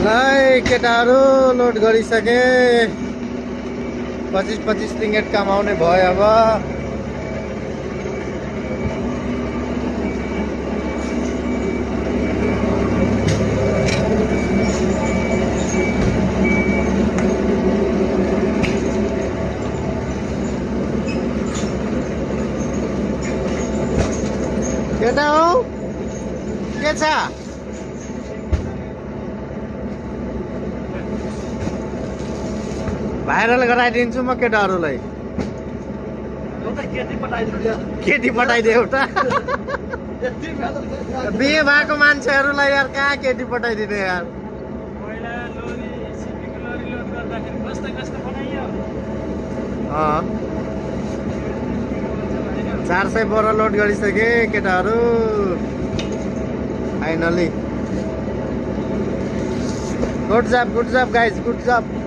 लाई केटाहरू लोड गरिसके 25-25 ringgit कमाउने भयो अब। केटा हो के छ? भाइरल गराइदिन्छु म केटाहरूलाई। केटी पठाइदियो एउटा। बिहे भएको मान्छेहरूलाई यार कहाँ केटी पठाइदिने यार। 400 बोरा लोड गरिसके केटाहरू फाइनली। गुड जब गाइज, गुड जब।